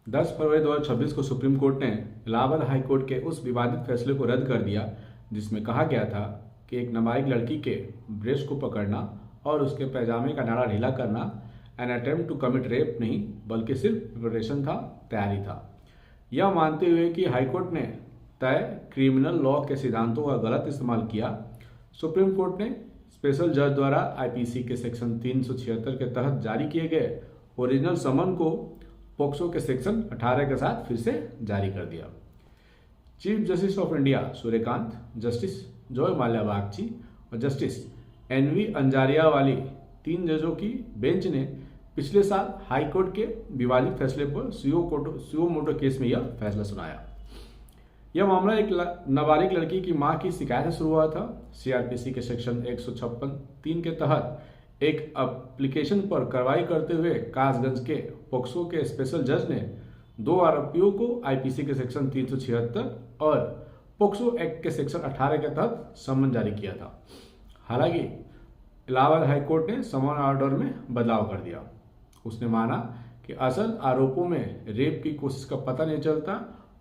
10 फरवरी 2026 को supreme court ने Allahabad high court के उस विवादित फैसले को रद्द कर दिया जिसमें कहा गया था कि एक नाबालिग लड़की के ब्रेस्ट को पकड़ना और उसके पैजामे का नाड़ा ढीला करना an attempt to commit rape नहीं बल्कि सिर्फ प्रिपरेशन था, तैयारी था। यह मानते हुए कि हाईकोर्ट ने तय क्रिमिनल लॉ के सिद्धांतों का गलत इस्तेमाल किया, सुप्रीम कोर्ट ने स्पेशल जज द्वारा आईपीसी के सेक्शन 376 के तहत जारी किए गए ओरिजिनल समन को पोक्सो के सेक्शन 18 के साथ फिर से जारी कर दिया। Chief justice of India Suryakant, justice Joy Mallya Bagchi और जस्टिस एनवी अंजारिया वाली 3 जजों की बेंच ने पिछले साल हाई कोर्ट के विवादित फैसले पर सुओ मोटो केस में यह फैसला सुनाया। यह मामला एक नाबालिग लड़की की मां की शिकायत से शुरू हुआ था। सीआरपीसी के सेक्शन 156(3) के तहत एक एप्लीकेशन पर कार्रवाई करते हुए कासगंज के पोक्सो के स्पेशल जज ने 2 आरोपियों को आईपीसी के सेक्शन 376 और पोक्सो एक्ट के सेक्शन 18 के तहत समन जारी किया था। हालांकि इलाहाबाद हाई कोर्ट ने समन ऑर्डर में बदलाव कर दिया। उसने माना कि असल आरोपों में रेप की कोशिश का पता नहीं चलता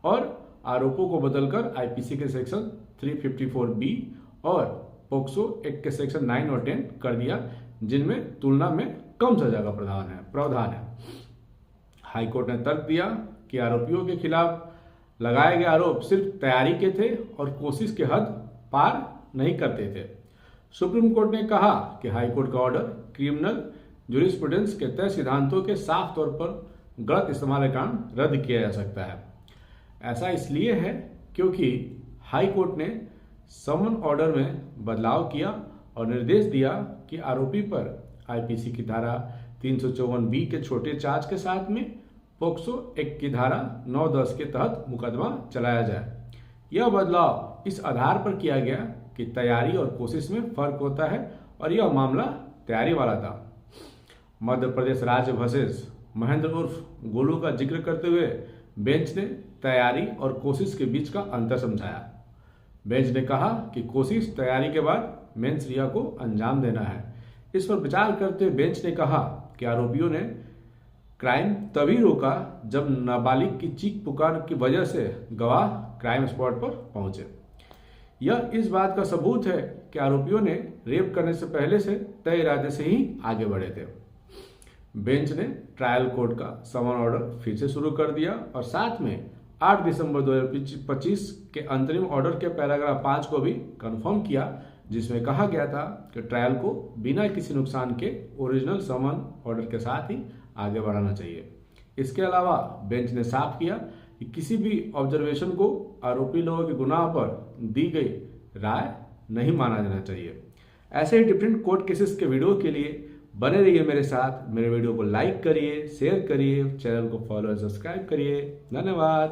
और आरोपों को बदलकर आईपीसी के सेक्शन 354(b) और पोक्सो एक्ट के सेक्शन 9 और 10 कर दिया, जिनमें तुलना में कम सजा का प्रावधान है। हाईकोर्ट ने तर्क दिया कि आरोपियों के खिलाफ लगाए गए आरोप सिर्फ तैयारी के थे और कोशिश के हद पार नहीं करते थे। सुप्रीम कोर्ट ने कहा कि हाईकोर्ट का ऑर्डर क्रिमिनल ज्यूरिस्प्रूडेंस के तय सिद्धांतों के साफ तौर पर गलत इस्तेमाल के कारण रद्द किया जा सकता है। ऐसा इसलिए है क्योंकि हाई कोर्ट ने समन ऑर्डर में बदलाव किया और निर्देश दिया कि आरोपी पर आईपीसी की धारा 354(b) के छोटे चार्ज के साथ में पोक्सो एक्ट की धारा 9(10) के तहत मुकदमा चलाया जाए। यह बदलाव इस आधार पर किया गया कि तैयारी और कोशिश में फर्क होता है और यह मामला तैयारी वाला था। मध्य प्रदेश राज्य वर्सेस महेंद्र उर्फ गोलू का जिक्र करते हुए बेंच ने तैयारी और कोशिश के बीच का अंतर समझाया। बेंच ने कहा कि कोशिश तैयारी के बाद मेंस क्रिया को अंजाम देना है। इस पर विचार करते हुए बेंच ने कहा कि आरोपियों ने क्राइम तभी रोका जब नाबालिग की चीख पुकार की वजह से गवाह क्राइम स्पॉट पर पहुंचे। यह इस बात का सबूत है कि आरोपियों ने रेप करने से पहले से तय इरादे से ही आगे बढ़े थे। बेंच ने ट्रायल कोर्ट का समन ऑर्डर फिर से शुरू कर दिया और साथ में 8 दिसंबर 2025 के अंतरिम ऑर्डर के पैराग्राफ 5 को भी कंफर्म किया, जिसमें कहा गया था कि ट्रायल को बिना किसी नुकसान के ओरिजिनल समन ऑर्डर के साथ ही आगे बढ़ाना चाहिए। इसके अलावा बेंच ने साफ किया कि किसी भी ऑब्जर्वेशन को आरोपी लोगों के गुनाह पर दी गई राय नहीं माना जाना चाहिए। ऐसे ही डिफरेंट कोर्ट केसेस के वीडियो के लिए बने रहिए मेरे साथ। मेरे वीडियो को लाइक करिए, शेयर करिए, चैनल को फॉलो और सब्सक्राइब करिए। धन्यवाद।